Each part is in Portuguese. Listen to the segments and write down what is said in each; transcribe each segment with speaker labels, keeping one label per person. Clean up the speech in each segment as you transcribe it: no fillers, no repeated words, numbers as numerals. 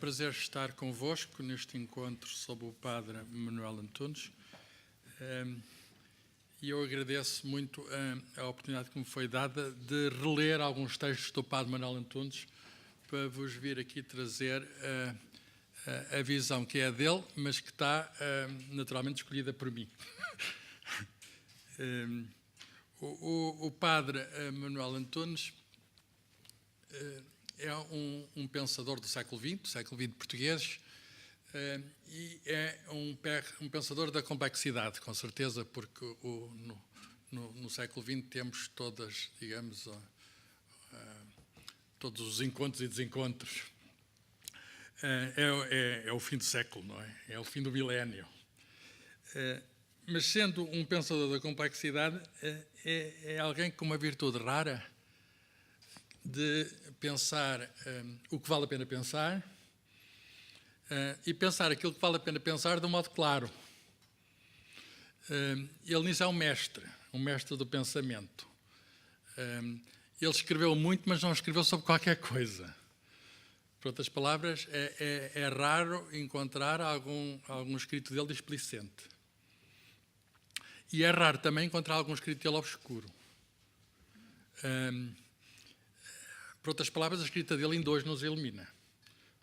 Speaker 1: prazer estar convosco neste encontro sob o Padre Manuel Antunes. E eu agradeço muito a oportunidade que me foi dada de reler alguns textos do Padre Manuel Antunes para vos vir aqui trazer a visão que é dele, mas que está naturalmente escolhida por mim. O Padre Manuel Antunes é um pensador do século XX português, e é um pensador da complexidade, com certeza, porque no século XX temos todas, digamos, todos os encontros e desencontros. É o fim do século, não é? É o fim do milénio. Mas sendo um pensador da complexidade, é alguém com uma virtude rara de pensar o que vale a pena pensar e pensar aquilo que vale a pena pensar de um modo claro. Ele nisso é um mestre do pensamento. Ele escreveu muito, mas não escreveu sobre qualquer coisa. Por outras palavras, é raro encontrar algum escrito dele displicente. E é raro também encontrar algum escrito dele obscuro. Por outras palavras, a escrita dele em dois nos ilumina.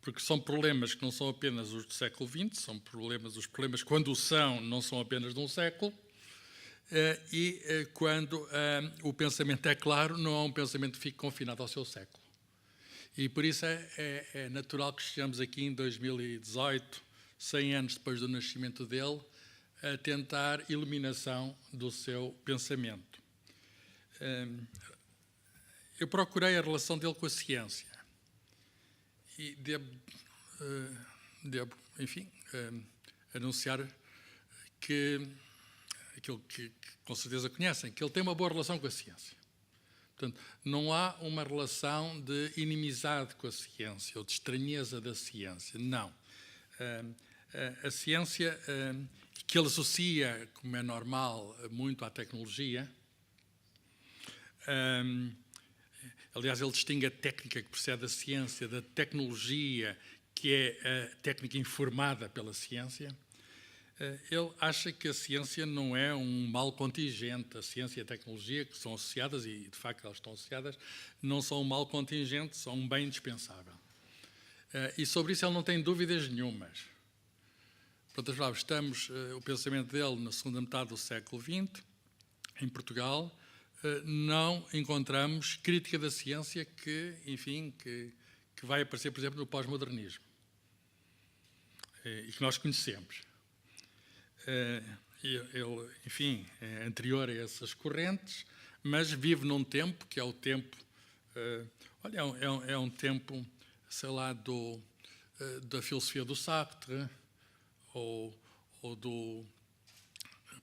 Speaker 1: Porque são problemas que não são apenas os do século XX, são os problemas quando são, não são apenas de um século, e quando o pensamento é claro, não é um pensamento que fique confinado ao seu século. E por isso é natural que estejamos aqui em 2018, 100 anos depois do nascimento dele, a tentar iluminação do seu pensamento. Eu procurei a relação dele com a ciência e devo enfim, anunciar que aquilo que com certeza conhecem, que ele tem uma boa relação com a ciência. Portanto, não há uma relação de inimizade com a ciência ou de estranheza da ciência, não. A ciência que ele associa, como é normal, muito à tecnologia. Aliás, ele distingue a técnica que precede a ciência da tecnologia, que é a técnica informada pela ciência. Ele acha que a ciência não é um mal contingente. A ciência e a tecnologia, que são associadas, e de facto elas estão associadas, não são um mal contingente, são um bem indispensável. E sobre isso ele não tem dúvidas nenhumas. Por outras palavras, o pensamento dele na segunda metade do século XX, em Portugal, não encontramos crítica da ciência que vai aparecer, por exemplo, no pós-modernismo e que nós conhecemos. Ele, enfim, é anterior a essas correntes, mas vive num tempo que é o tempo, é um tempo, sei lá, da filosofia do Sartre, ou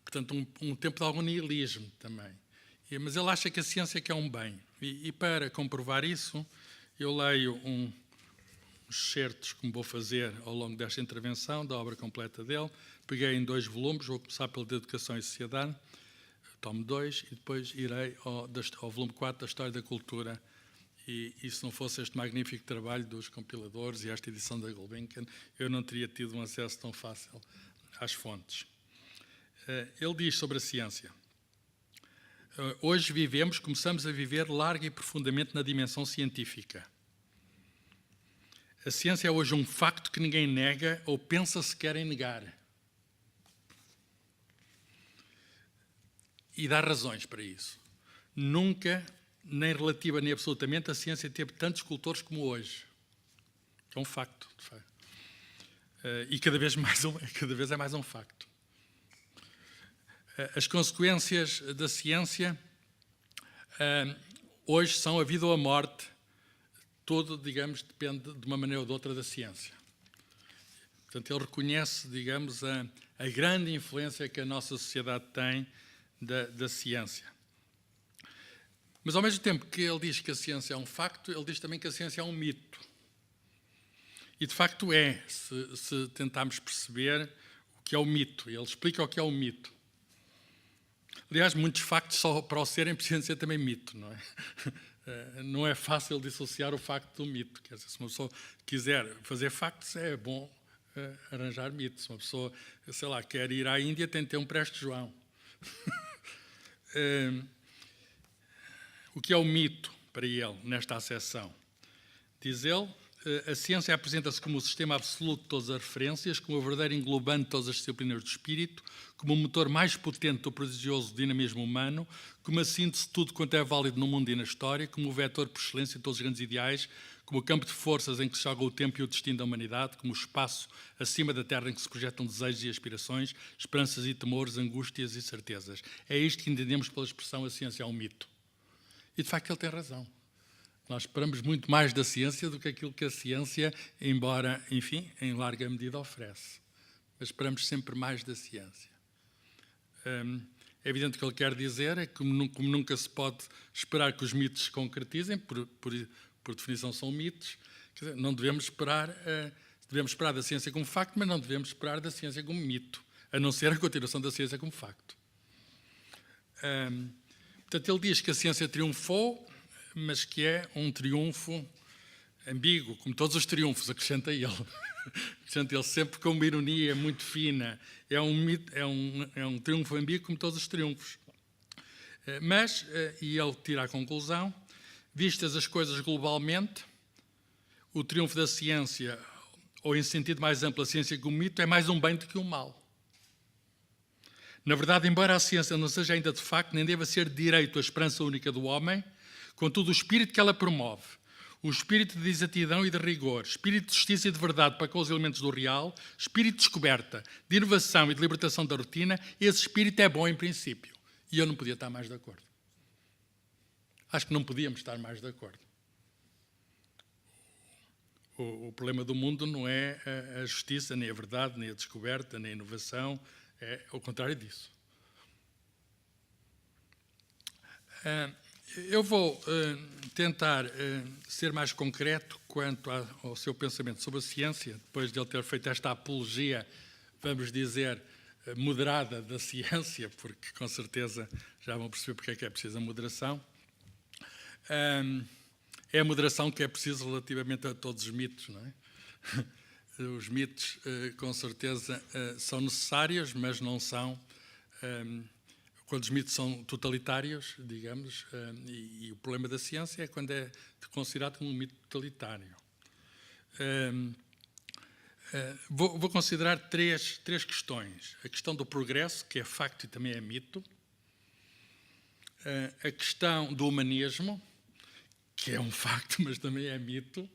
Speaker 1: portanto, um tempo de algum nihilismo também. Mas ele acha que a ciência que é um bem. E para comprovar isso, eu leio uns excertos, como vou fazer ao longo desta intervenção, da obra completa dele. Peguei em 2 volumes, vou começar pelo de Educação e Sociedade, tomo 2, e depois irei ao volume 4 da História da Cultura. E se não fosse este magnífico trabalho dos compiladores e esta edição da Gulbenkian, eu não teria tido um acesso tão fácil às fontes. Ele diz sobre a ciência: hoje começamos a viver larga e profundamente na dimensão científica. A ciência é hoje um facto que ninguém nega ou pensa sequer em negar. E dá razões para isso. Nunca, nem relativa nem absolutamente, a ciência teve tantos escultores como hoje. É um facto, de facto. E cada vez é mais um facto. As consequências da ciência hoje são a vida ou a morte. Tudo, digamos, depende de uma maneira ou de outra da ciência. Portanto, ele reconhece, digamos, a grande influência que a nossa sociedade tem da ciência. Mas, ao mesmo tempo que ele diz que a ciência é um facto, ele diz também que a ciência é um mito. E, de facto, se tentarmos perceber o que é o mito. Ele explica o que é o mito. Aliás, muitos factos, só para o serem, precisam ser também mito, não é? Não é fácil dissociar o facto do mito. Quer dizer, se uma pessoa quiser fazer factos, é bom arranjar mitos. Se uma pessoa, sei lá, quer ir à Índia, tem de ter um Preste João. O que é o mito para ele, nesta acessão? Diz ele, a ciência apresenta-se como o sistema absoluto de todas as referências, como o verdadeiro englobante de todas as disciplinas do espírito, como o motor mais potente do prodigioso dinamismo humano, como a síntese de tudo quanto é válido no mundo e na história, como o vetor por excelência de todos os grandes ideais, como o campo de forças em que se joga o tempo e o destino da humanidade, como o espaço acima da terra em que se projetam desejos e aspirações, esperanças e temores, angústias e certezas. É isto que entendemos pela expressão a ciência é um mito. E, de facto, ele tem razão. Nós esperamos muito mais da ciência do que aquilo que a ciência, embora, enfim, em larga medida oferece. Mas esperamos sempre mais da ciência. É evidente que ele quer dizer é que, como nunca se pode esperar que os mitos se concretizem, por definição são mitos, quer dizer, não devemos esperar, devemos esperar da ciência como facto, mas não devemos esperar da ciência como mito, a não ser a continuação da ciência como facto. Portanto, ele diz que a ciência triunfou, mas que é um triunfo ambíguo, como todos os triunfos, acrescenta ele. Acrescenta ele sempre com uma ironia muito fina. É um triunfo ambíguo como todos os triunfos. Mas, e ele tira a conclusão, vistas as coisas globalmente, o triunfo da ciência, ou em sentido mais amplo, a ciência como mito, é mais um bem do que um mal. Na verdade, embora a ciência não seja ainda de facto, nem deva ser de direito a esperança única do homem, contudo, o espírito que ela promove, o espírito de exatidão e de rigor, espírito de justiça e de verdade para com os elementos do real, espírito de descoberta, de inovação e de libertação da rotina, esse espírito é bom em princípio. E eu não podia estar mais de acordo. Acho que não podíamos estar mais de acordo. O problema do mundo não é a justiça, nem a verdade, nem a descoberta, nem a inovação, é o contrário disso. Eu vou tentar ser mais concreto quanto ao seu pensamento sobre a ciência, depois de ele ter feito esta apologia, vamos dizer, moderada da ciência, porque com certeza já vão perceber porque é que é preciso a moderação. É a moderação que é preciso relativamente a todos os mitos, não é? Os mitos, com certeza, são necessários, mas não são... Quando os mitos são totalitários, digamos, e o problema da ciência é quando é considerado como um mito totalitário. Vou considerar três questões. A questão do progresso, que é facto e também é mito. A questão do humanismo, que é um facto, mas também é mito.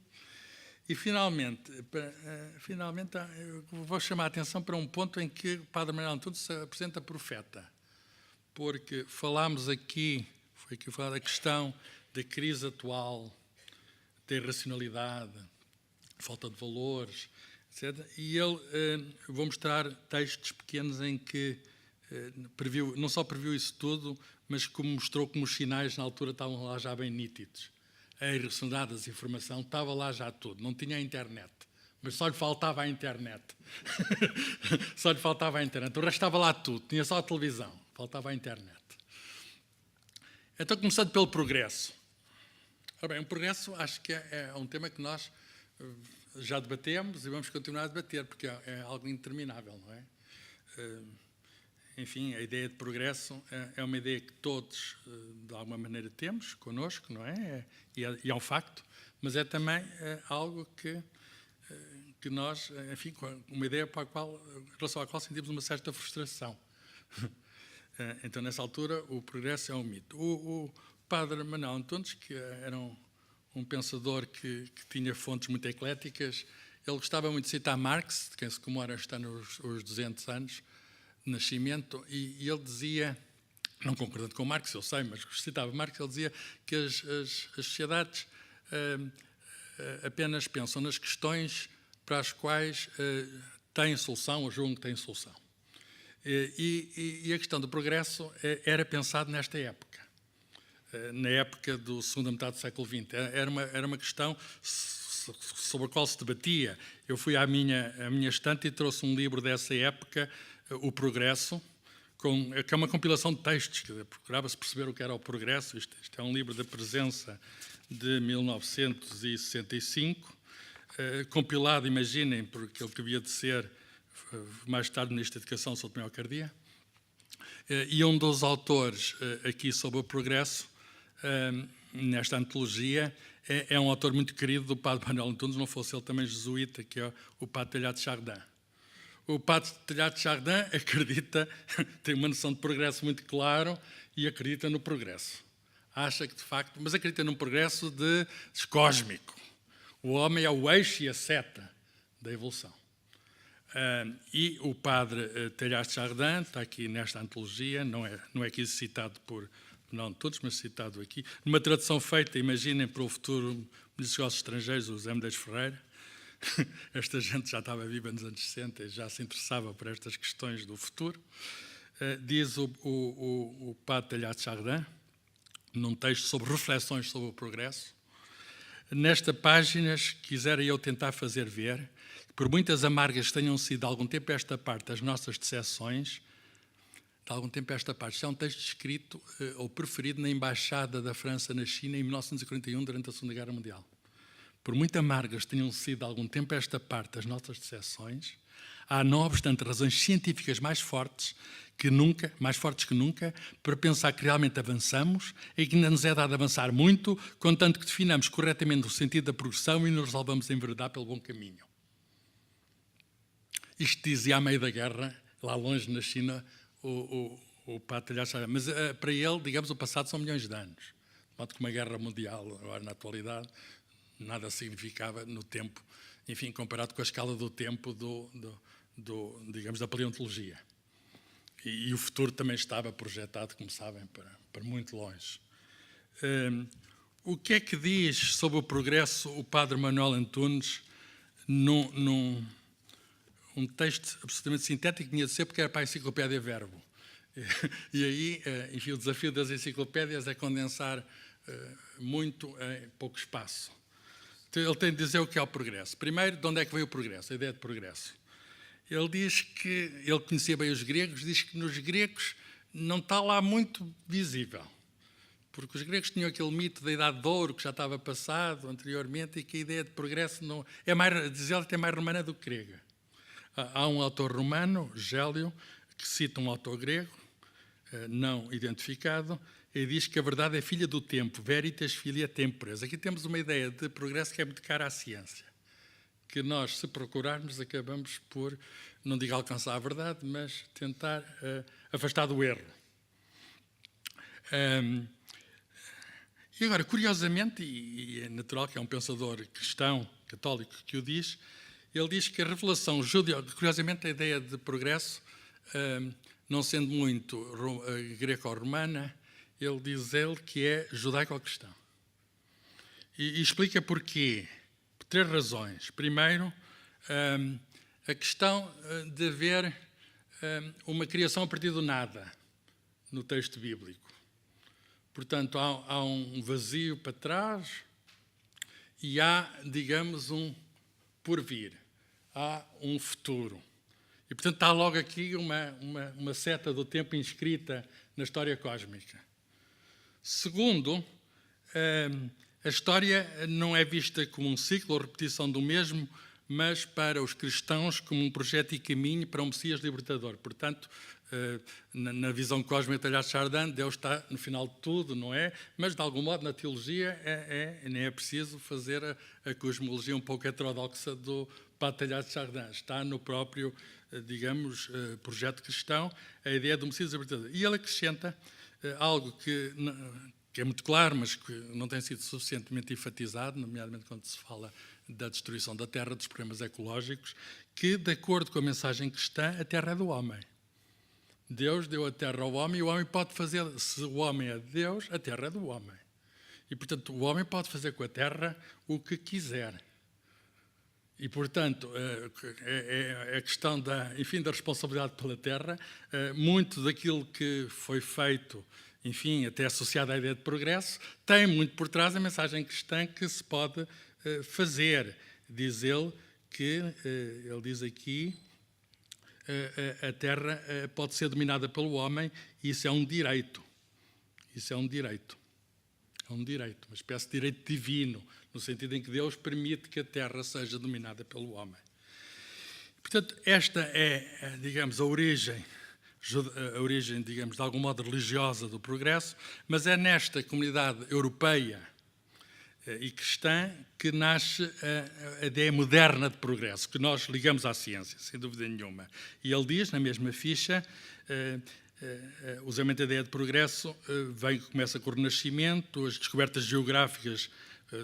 Speaker 1: E, finalmente, eu vou chamar a atenção para um ponto em que o Padre Manuel Antunes se apresenta profeta. Porque falámos aqui, foi aqui falada a questão da crise atual, da irracionalidade, falta de valores, etc. E ele, vou mostrar textos pequenos em que previu, não só previu isso tudo, mas como mostrou como os sinais na altura estavam lá já bem nítidos. A irracionalidade da desinformação estava lá já tudo, não tinha a internet. Mas só lhe faltava a internet. Só lhe faltava a internet. O resto estava lá tudo, tinha só a televisão. Faltava a internet. Então, começando pelo progresso. Ora bem, o progresso acho que é um tema que nós já debatemos e vamos continuar a debater, porque é algo interminável, não é? Enfim, a ideia de progresso é uma ideia que todos, de alguma maneira, temos connosco, não é? E é um facto, mas é também algo que nós, enfim, uma ideia para em relação à qual sentimos uma certa frustração. Então, nessa altura, o progresso é um mito. O Padre Manuel Antunes, que era um pensador que tinha fontes muito ecléticas, ele gostava muito de citar Marx, de quem se comemora este ano os 200 anos de nascimento, e ele dizia, não concordando com Marx, eu sei, mas citava Marx, ele dizia que as sociedades apenas pensam nas questões para as quais têm solução ou julgam que têm solução. E a questão do progresso era pensado nesta época, na época da segunda metade do século XX. Era uma questão sobre a qual se debatia. Eu fui à minha estante e trouxe um livro dessa época, O Progresso, que é uma compilação de textos, procurava-se perceber o que era o progresso. Isto é um livro da presença de 1965, compilado, imaginem, por aquilo que havia de ser mais tarde Ministro da Educação, São Tomé e Alcardia, e um dos autores aqui sobre o progresso, nesta antologia, é um autor muito querido do padre Manuel Antunes, não fosse ele também jesuíta, que é o padre Teilhard de Chardin. O padre Teilhard de Chardin acredita, tem uma noção de progresso muito claro e acredita no progresso. Acha que, de facto, mas acredita num progresso cósmico. O homem é o eixo e a seta da evolução. E o padre Teilhard de Chardin, está aqui nesta antologia, não é aqui citado por não todos, mas citado aqui, numa tradução feita, imaginem, para o futuro Ministro dos Negócios Estrangeiros, o José Medeiros Ferreira. Esta gente já estava viva nos anos 60 e já se interessava por estas questões do futuro. Diz o padre Teilhard de Chardin, num texto sobre reflexões sobre o progresso, nesta página, quisera eu tentar fazer ver, por muitas amargas que tenham sido de algum tempo esta parte das nossas decepções, de algum tempo esta parte, isto é um texto escrito ou preferido na Embaixada da França na China em 1941, durante a Segunda Guerra Mundial. Por muito amargas que tenham sido de algum tempo esta parte das nossas decepções, há, não obstante, razões científicas mais fortes que nunca, para pensar que realmente avançamos e que ainda nos é dado avançar muito, contanto que definamos corretamente o sentido da progressão e nos resolvamos enveredar pelo bom caminho. Isto dizia à meio da guerra, lá longe na China, o padre Teilhard de Chardin. Mas para ele, digamos, o passado são milhões de anos. De modo que uma guerra mundial, agora na atualidade, nada significava no tempo, enfim, comparado com a escala do tempo digamos, da paleontologia. E o futuro também estava projetado, como sabem, para muito longe. O que é que diz sobre o progresso o padre Manuel Antunes num texto absolutamente sintético, tinha de ser porque era para a enciclopédia Verbo. E aí, enfim, o desafio das enciclopédias é condensar muito em pouco espaço. Então, ele tem de dizer o que é o progresso. Primeiro, de onde é que veio o progresso, a ideia de progresso. Ele diz que, ele conhecia bem os gregos, diz que nos gregos não está lá muito visível. Porque os gregos tinham aquele mito da Idade de Ouro, que já estava passado anteriormente, e que a ideia de progresso não é mais, diz ele, que é mais romana do que grega. Há um autor romano, Gélio, que cita um autor grego, não identificado, e diz que a verdade é filha do tempo, veritas filia temporis. Aqui temos uma ideia de progresso que é muito cara à ciência, que nós, se procurarmos, acabamos por, não digo alcançar a verdade, mas tentar afastar do erro. E agora, curiosamente, e é natural que é um pensador cristão, católico, que o diz, ele diz que a revelação judaica, curiosamente a ideia de progresso, não sendo muito greco-romana, ele diz que é judaico-cristão. E explica porquê. Por 3 razões. Primeiro, a questão de haver uma criação a partir do nada no texto bíblico. Portanto, há um vazio para trás e há, digamos, um porvir. Há um futuro. E, portanto, está logo aqui uma seta do tempo inscrita na história cósmica. Segundo, a história não é vista como um ciclo ou repetição do mesmo, mas para os cristãos como um projeto e caminho para um Messias libertador. Portanto, na visão cósmica de Teilhard de Chardin, Deus está no final de tudo, não é? Mas, de algum modo, na teologia nem é preciso fazer a cosmologia um pouco heterodoxa do padre Teilhard de Chardin. Está no próprio, digamos, projeto cristão, a ideia do Messias libertador. E ele acrescenta algo que é muito claro, mas que não tem sido suficientemente enfatizado, nomeadamente quando se fala da destruição da Terra, dos problemas ecológicos, que, de acordo com a mensagem cristã, a Terra é do homem. Deus deu a Terra ao homem e o homem pode fazer, se o homem é de Deus, a Terra é do homem. E, portanto, o homem pode fazer com a Terra o que quiser. E, portanto, é a questão da responsabilidade pela Terra. Muito daquilo que foi feito, enfim, até associado à ideia de progresso, tem muito por trás a mensagem cristã que se pode fazer. Diz ele que, ele diz aqui, a Terra pode ser dominada pelo homem e isso é um direito. Isso é um direito. É um direito, uma espécie de direito divino, no sentido em que Deus permite que a Terra seja dominada pelo homem. Portanto, esta é, digamos, a origem, digamos, de algum modo religiosa do progresso, mas é nesta comunidade europeia e cristã que nasce a ideia moderna de progresso, que nós ligamos à ciência, sem dúvida nenhuma. E ele diz, na mesma ficha, usamento da ideia de progresso começa com o Renascimento, as descobertas geográficas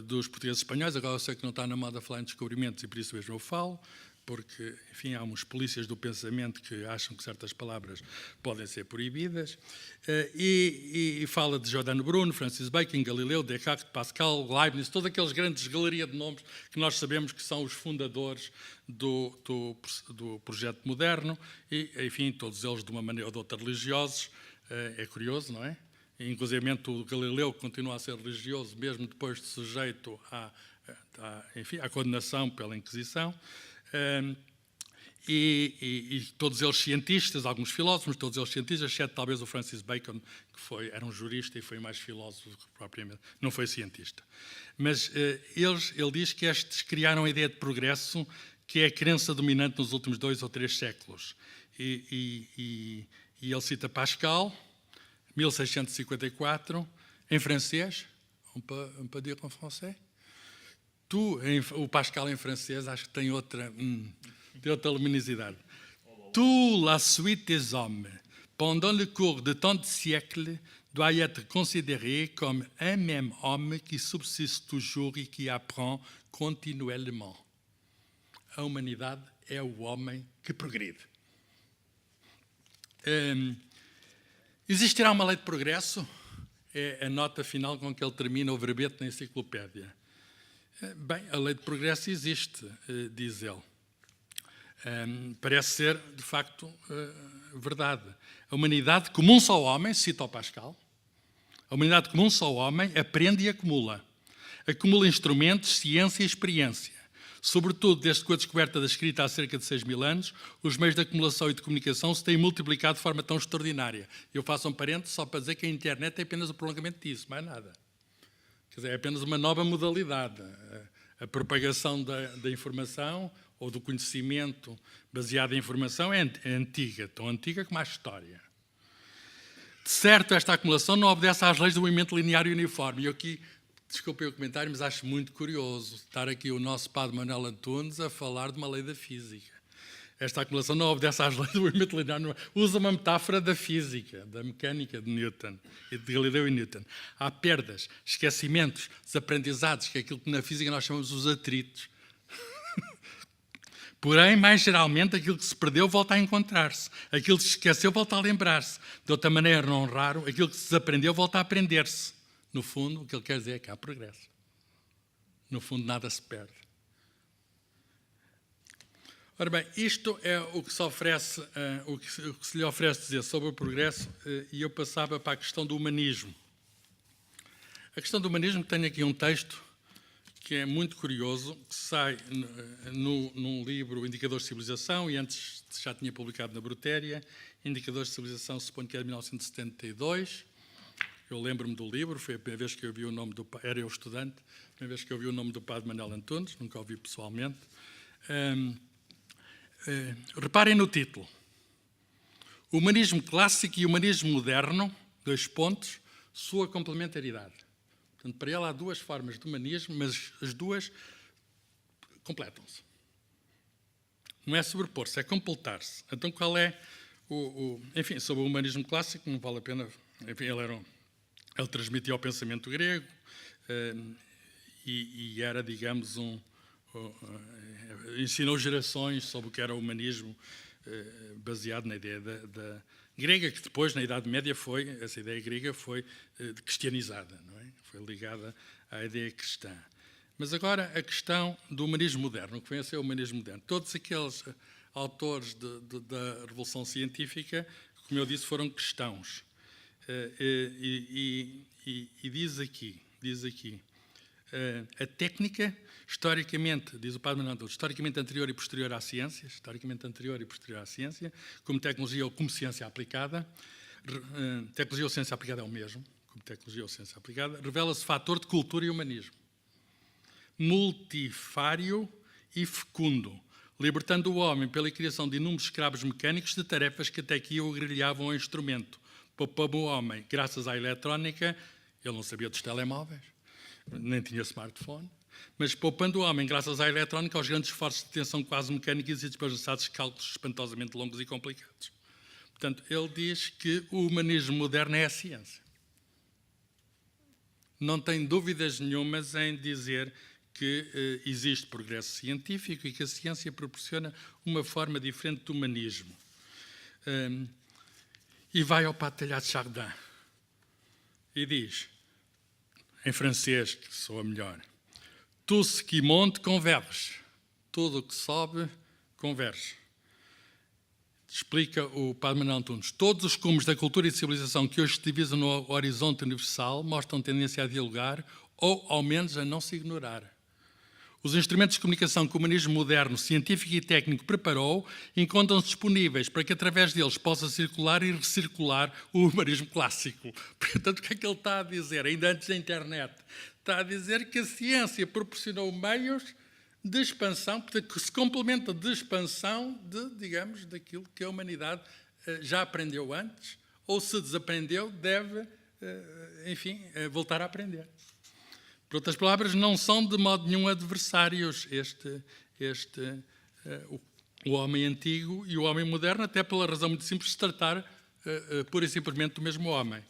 Speaker 1: dos portugueses espanhóis. Agora eu sei que não está na moda falar em descobrimentos e por isso mesmo eu falo, porque, enfim, há uns polícias do pensamento que acham que certas palavras podem ser proibidas, e fala de Giordano Bruno, Francis Bacon, Galileu, Descartes, Pascal, Leibniz, todas aquelas grandes galeria de nomes que nós sabemos que são os fundadores do projeto moderno, e, enfim, todos eles de uma maneira ou de outra religiosos. É curioso, não é? Inclusive o Galileu continua a ser religioso, mesmo depois de sujeito à condenação pela Inquisição. E todos eles cientistas, alguns filósofos, todos eles cientistas, exceto talvez o Francis Bacon, que era um jurista e foi mais filósofo que propriamente, não foi cientista. Mas ele diz que estes criaram a ideia de progresso, que é a crença dominante nos últimos 2 ou 3 séculos. E ele cita Pascal, 1654, em francês. On peut dire en français? O Pascal em francês acho que tem outra luminosidade. Tout la suite des hommes, pendant le cours de tant de siècles, doit être considéré comme un même homme qui subsiste toujours e qui apprend continuellement. A humanidade é o homem que progride. Existirá uma lei de progresso? É a nota final com que ele termina o verbete na enciclopédia. Bem, a lei de progresso existe, diz ele. Parece ser, de facto, verdade. A humanidade, como um só homem, cita o Pascal, a humanidade, como um só homem, aprende e acumula. Acumula instrumentos, ciência e experiência. Sobretudo, desde que a descoberta da escrita há cerca de 6.000 anos, os meios de acumulação e de comunicação se têm multiplicado de forma tão extraordinária. Eu faço um parênteses só para dizer que a internet é apenas o prolongamento disso, mais nada. Quer dizer, é apenas uma nova modalidade. A propagação da informação ou do conhecimento baseado em informação é antiga, tão antiga como a história. De certo, esta acumulação não obedece às leis do movimento linear e uniforme. E eu aqui, desculpem o comentário, mas acho muito curioso estar aqui o nosso padre Manuel Antunes a falar de uma lei da física. Esta acumulação não obedece às leis do movimento linear. Usa uma metáfora da física, da mecânica de Newton, e de Galileu e Newton. Há perdas, esquecimentos, desaprendizados, que é aquilo que na física nós chamamos os atritos. Porém, mais geralmente, aquilo que se perdeu volta a encontrar-se. Aquilo que se esqueceu volta a lembrar-se. De outra maneira, não raro, aquilo que se desaprendeu volta a aprender-se. No fundo, o que ele quer dizer é que há progresso. No fundo, nada se perde. Ora bem, isto é o que se lhe oferece dizer sobre o progresso, e eu passava para a questão do humanismo. A questão do humanismo, tenho aqui um texto que é muito curioso, que sai num livro Indicadores de Civilização, e antes já tinha publicado na Brutéria. Indicadores de Civilização, suponho que é de 1972. Eu lembro-me do livro, foi a primeira vez que eu vi o nome do padre, era eu estudante, a primeira vez que eu vi o nome do padre Manuel Antunes, nunca o vi pessoalmente. Reparem no título. Humanismo clássico e humanismo moderno, 2 pontos, sua complementaridade. Portanto, para ele há 2 formas de humanismo, mas as 2 completam-se. Não é sobrepor-se, é completar-se. Então, qual é enfim, sobre o humanismo clássico, não vale a pena... Enfim, ele transmitia o pensamento grego e era, digamos, ensinou gerações sobre o que era o humanismo baseado na ideia da grega, que depois, na Idade Média, essa ideia grega foi cristianizada, não é? Foi ligada à ideia cristã. Mas agora a questão do humanismo moderno, o que vem a ser o humanismo moderno. Todos aqueles autores da Revolução Científica, como eu disse, foram cristãos. E diz aqui, a técnica, historicamente, diz o padre Manuel Antunes, historicamente anterior e posterior à ciência, como tecnologia ou como ciência aplicada, tecnologia ou ciência aplicada é o mesmo, como tecnologia ou ciência aplicada, revela-se fator de cultura e humanismo, multifário e fecundo, libertando o homem pela criação de inúmeros escravos mecânicos de tarefas que até aqui o agrilhavam ao instrumento. Poupando o homem, graças à eletrónica, ele não sabia dos telemóveis, nem tinha smartphone, mas poupando o homem, graças à eletrónica, aos grandes esforços de tensão quase mecânicos e despajaçados cálculos espantosamente longos e complicados. Portanto, ele diz que o humanismo moderno é a ciência. Não tem dúvidas nenhumas em dizer que existe progresso científico e que a ciência proporciona uma forma diferente do humanismo. E vai ao Padre Teilhard de Chardin e diz, em francês, que soa melhor, tout ce qui monte converge. Tudo o que sobe, converge. Explica o Padre Manuel Antunes. Todos os cumes da cultura e civilização que hoje se divisam no horizonte universal mostram tendência a dialogar ou, ao menos, a não se ignorar. Os instrumentos de comunicação que o humanismo moderno, científico e técnico preparou encontram-se disponíveis para que através deles possa circular e recircular o humanismo clássico. Portanto, o que é que ele está a dizer, ainda antes da internet? Está a dizer que a ciência proporcionou meios de expansão, portanto, que se complementa de expansão digamos, daquilo que a humanidade já aprendeu antes, ou se desaprendeu, deve, enfim, voltar a aprender. Por outras palavras, não são de modo nenhum adversários o homem antigo e o homem moderno, até pela razão muito simples de se tratar pura e simplesmente do mesmo homem.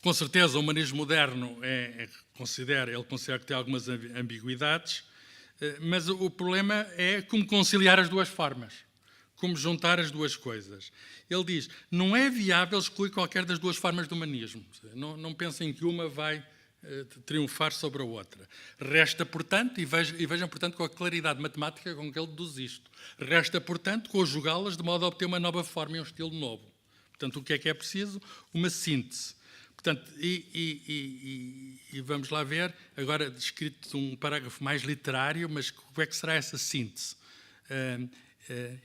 Speaker 1: Com certeza, o humanismo moderno ele considera que tem algumas ambiguidades, mas o problema é como conciliar as duas formas. Como juntar as duas coisas. Ele diz, não é viável excluir qualquer das duas formas do humanismo. Não pensem que uma vai triunfar sobre a outra. Resta, portanto, e vejam, portanto, com a claridade matemática com que ele deduz isto, resta, portanto, conjugá-las de modo a obter uma nova forma e um estilo novo. Portanto, o que é preciso? Uma síntese. Portanto, e vamos lá ver, agora descrito um parágrafo mais literário, mas como é que será essa síntese?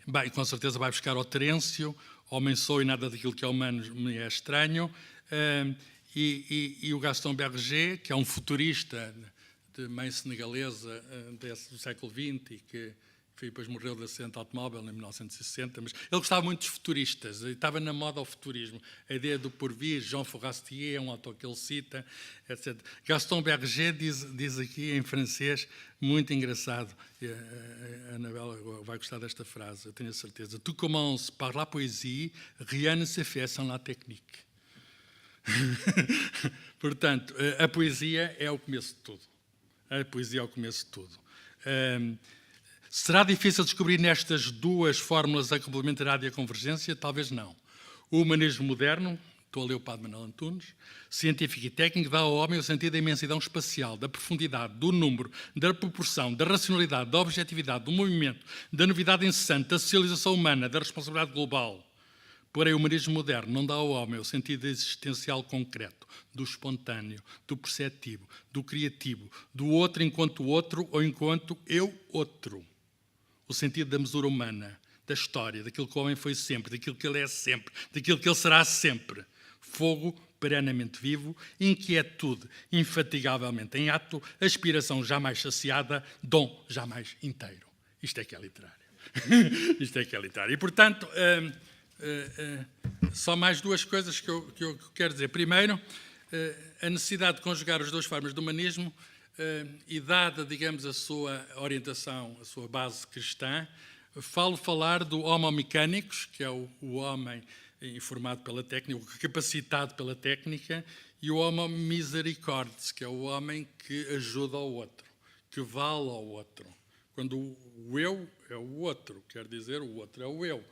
Speaker 1: Bem, com certeza vai buscar ao Terêncio, homem sou e nada daquilo que é humano me é estranho, e o Gaston Berger, que é um futurista de mãe senegalesa do século XX e que depois morreu de acidente de automóvel em 1960, mas ele gostava muito dos futuristas, estava na moda ao futurismo. A ideia do porvir, Jean Forestier, é um autor que ele cita, etc. Gaston Berger diz aqui em francês, muito engraçado, a Anabela vai gostar desta frase, eu tenho a certeza. Tu commences par la poésie, rien ne se fait sans la technique. Portanto, a poesia é o começo de tudo. A poesia é o começo de tudo. Será difícil descobrir nestas duas fórmulas a complementariedade e a convergência? Talvez não. O humanismo moderno, estou a ler o Padre Manuel Antunes, científico e técnico, dá ao homem o sentido da imensidão espacial, da profundidade, do número, da proporção, da racionalidade, da objetividade, do movimento, da novidade incessante, da socialização humana, da responsabilidade global. Porém, o humanismo moderno não dá ao homem o sentido existencial concreto, do espontâneo, do perceptivo, do criativo, do outro enquanto outro ou enquanto eu outro. O sentido da mesura humana, da história, daquilo que o homem foi sempre, daquilo que ele é sempre, daquilo que ele será sempre. Fogo perenemente vivo, inquietude infatigavelmente em ato, aspiração jamais saciada, dom jamais inteiro. Isto é que é literário. Isto é que é literário. E, portanto, só mais duas coisas que eu quero dizer. Primeiro, a necessidade de conjugar as duas formas do humanismo e dada, digamos, a sua orientação, a sua base cristã, falar do homo mechanicus, que é o homem informado pela técnica, capacitado pela técnica, e o homo misericordiae, que é o homem que ajuda ao outro, que vale ao outro. Quando o eu é o outro, quer dizer, o outro é o eu.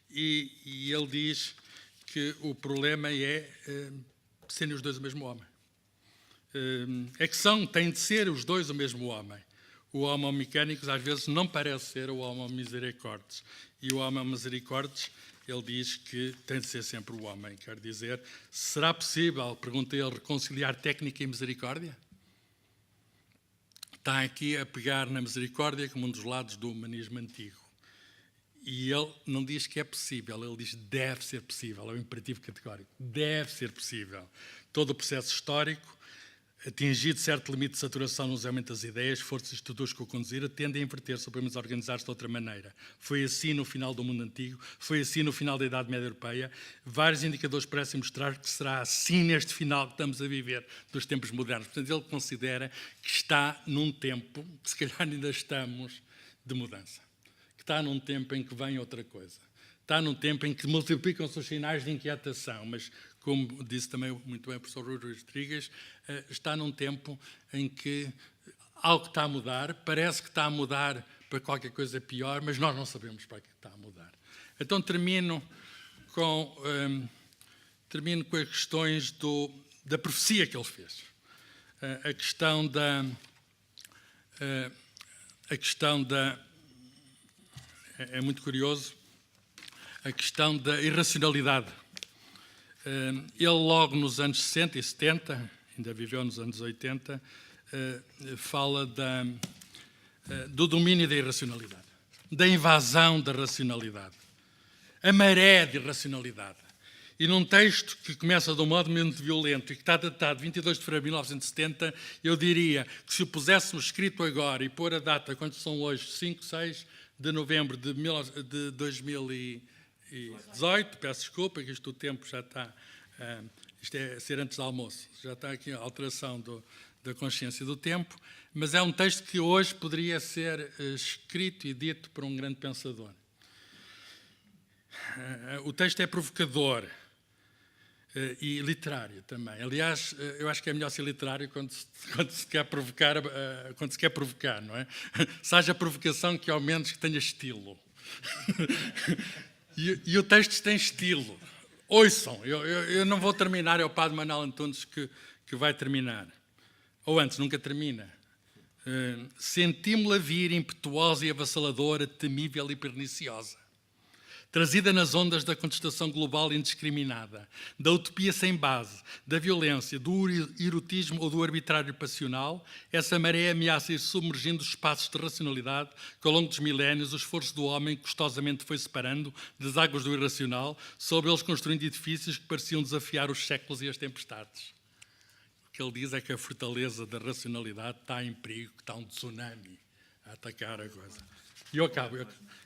Speaker 1: E ele diz que o problema é serem os dois o mesmo homem. É que têm de ser os dois o mesmo homem. O homo mechanicus às vezes não parece ser o homo misericordiae. E o homo misericordiae, ele diz que tem de ser sempre o homem. Quer dizer, será possível, pergunta ele, reconciliar técnica e misericórdia? Está aqui a pegar na misericórdia como um dos lados do humanismo antigo. E ele não diz que é possível, ele diz deve ser possível, é um imperativo categórico, deve ser possível. Todo o processo histórico, atingido certo limite de saturação no usamento das ideias, forças e estruturas que o conduziram, tende a inverter-se ou pelo menos a organizar-se de outra maneira. Foi assim no final do mundo antigo, foi assim no final da Idade Média Europeia. Vários indicadores parecem mostrar que será assim neste final que estamos a viver dos tempos modernos. Portanto, ele considera que está num tempo, que se calhar ainda estamos, de mudança. Que está num tempo em que vem outra coisa. Está num tempo em que multiplicam-se os sinais de inquietação, mas, como disse também muito bem o professor Rui Rodrigues, está num tempo em que algo está a mudar, parece que está a mudar para qualquer coisa pior, mas nós não sabemos para que está a mudar. Então termino com as questões da profecia que ele fez. A questão da é muito curioso, a questão da irracionalidade. Ele logo nos anos 60 e 70, ainda viveu nos anos 80, fala do domínio da irracionalidade, da invasão da racionalidade, a maré de irracionalidade. E num texto que começa de um modo muito violento e que está datado 22 de fevereiro de 1970, eu diria que se o puséssemos escrito agora e pôr a data, quando são hoje, 5, 6 de novembro de 2018, peço desculpa, que isto o tempo já está, isto é ser antes do almoço, já está aqui a alteração da consciência do tempo, mas é um texto que hoje poderia ser escrito e dito por um grande pensador. O texto é provocador e literário também. Aliás, eu acho que é melhor ser literário quando se quer provocar, não é? Se haja provocação, que ao menos que tenha estilo. E o texto tem estilo. Ouçam, eu não vou terminar, é o padre Manuel Antunes que vai terminar. Ou antes, nunca termina. Senti-me-la vir impetuosa e avassaladora, temível e perniciosa. Trazida nas ondas da contestação global indiscriminada, da utopia sem base, da violência, do erotismo ou do arbitrário passional, essa maré ameaça ir submergindo os espaços de racionalidade que, ao longo dos milénios, o esforço do homem custosamente foi separando das águas do irracional, sobre eles construindo edifícios que pareciam desafiar os séculos e as tempestades. O que ele diz é que a fortaleza da racionalidade está em perigo, que está um tsunami a atacar a coisa. E eu acabo.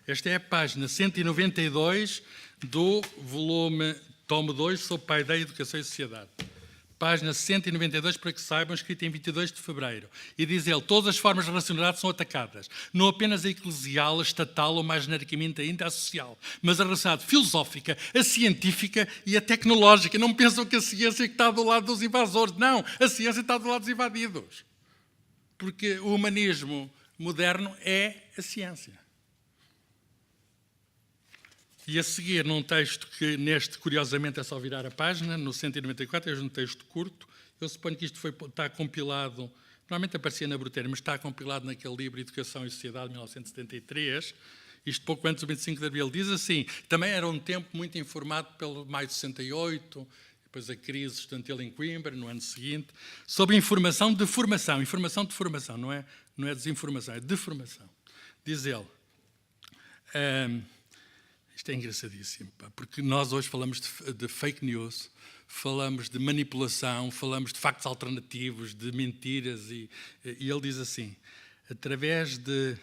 Speaker 1: Esta é a página 192 do volume tomo 2 sobre Paideia, Educação e Sociedade. Página 192, para que saibam, escrita em 22 de fevereiro. E diz ele, todas as formas de racionalidade são atacadas. Não apenas a eclesial, a estatal ou, mais genericamente ainda, a social, mas a racionalidade filosófica, a científica e a tecnológica. Não pensam que a ciência é que está do lado dos invasores. Não, a ciência está do lado dos invadidos. Porque o humanismo moderno é a ciência. E a seguir, num texto que neste, curiosamente, é só virar a página, no 194, é um texto curto, eu suponho que isto está compilado, normalmente aparecia na Brutéria, mas está compilado naquele livro Educação e Sociedade, de 1973, isto pouco antes do 25 de Abril. Diz assim, também era um tempo muito informado pelo maio de 68, depois a crise estudantil em Coimbra, no ano seguinte, sobre informação de formação, não é desinformação, é de formação. Diz ele, isto é engraçadíssimo, porque nós hoje falamos de fake news, falamos de manipulação, falamos de factos alternativos, de mentiras, e ele diz assim, através de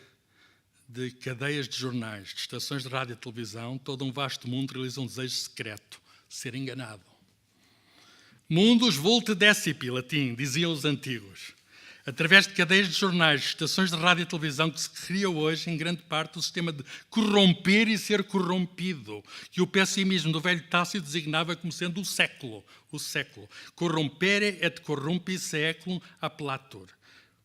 Speaker 1: cadeias de jornais, de estações de rádio e televisão, todo um vasto mundo realiza um desejo secreto, ser enganado. Mundus vult decipi, latim, diziam os antigos. Através de cadeias de jornais, estações de rádio e televisão, que se cria hoje, em grande parte, o sistema de corromper e ser corrompido, que o pessimismo do velho Tácito designava como sendo o século. Corrompere et corrumpi seculum appelatur.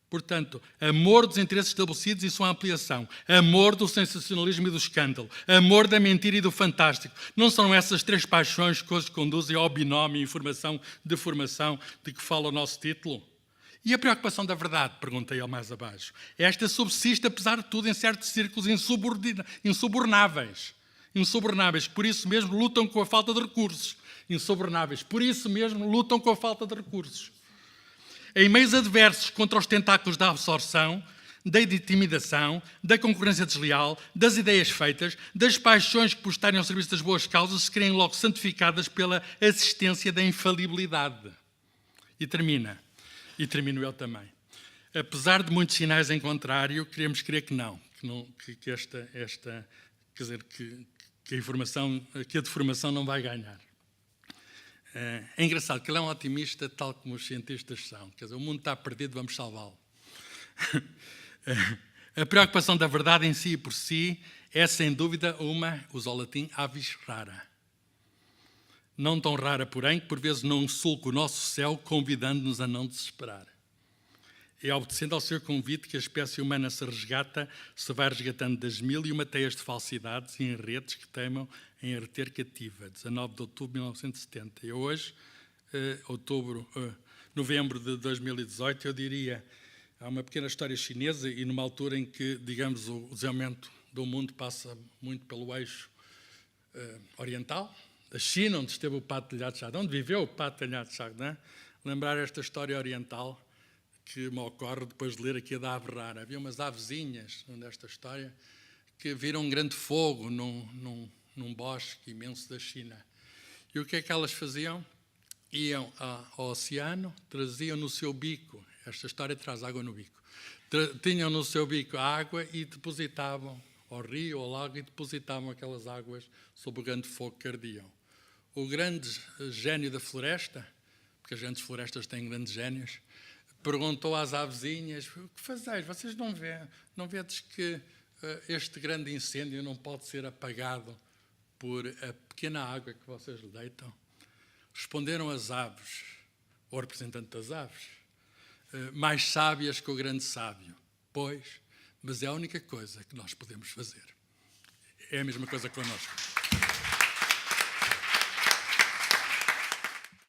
Speaker 1: Portanto, amor dos interesses estabelecidos e sua ampliação, amor do sensacionalismo e do escândalo, amor da mentira e do fantástico. Não são essas três paixões que hoje conduzem ao binómio informação-deformação de que fala o nosso título? E a preocupação da verdade, perguntei eu mais abaixo. Esta subsiste, apesar de tudo, em certos círculos insubornáveis, que por isso mesmo lutam com a falta de recursos. Em meios adversos contra os tentáculos da absorção, da intimidação, da concorrência desleal, das ideias feitas, das paixões que por estarem ao serviço das boas causas se creem logo santificadas pela assistência da infalibilidade. E termino eu também. Apesar de muitos sinais em contrário, queremos crer que não, que quer dizer, que a deformação não vai ganhar. É engraçado que ele é um otimista tal como os cientistas são. Quer dizer, o mundo está perdido, vamos salvá-lo. A preocupação da verdade em si e por si é, sem dúvida, usa o latim, avis rara. Não tão rara, porém, que por vezes não sulca o nosso céu, convidando-nos a não desesperar. É obedecendo ao seu convite que a espécie humana se vai resgatando das mil e uma teias de falsidades e enredos que teimam em a reter cativa. 19 de outubro de 1970. E hoje, novembro de 2018, eu diria, há uma pequena história chinesa e numa altura em que, digamos, o desenvolvimento do mundo passa muito pelo eixo oriental, a China, onde esteve o Padre Teilhard de Chardin, onde viveu o Padre Teilhard de Chardin, lembrar esta história oriental que me ocorre depois de ler aqui a da ave rara. Havia umas avezinhas nesta história que viram um grande fogo num bosque imenso da China. E o que é que elas faziam? Iam ao oceano, traziam no seu bico, esta história traz água no bico, tinham no seu bico a água e depositavam ao rio, ao lago, e depositavam aquelas águas sob o grande fogo que ardiam. O grande gênio da floresta, porque as grandes florestas têm grandes génios, perguntou às avezinhas: o que fazeis? Vocês não vedes que este grande incêndio não pode ser apagado por a pequena água que vocês lhe deitam? Responderam as aves, o representante das aves, mais sábias que o grande sábio. Pois, mas é a única coisa que nós podemos fazer. É a mesma coisa connosco.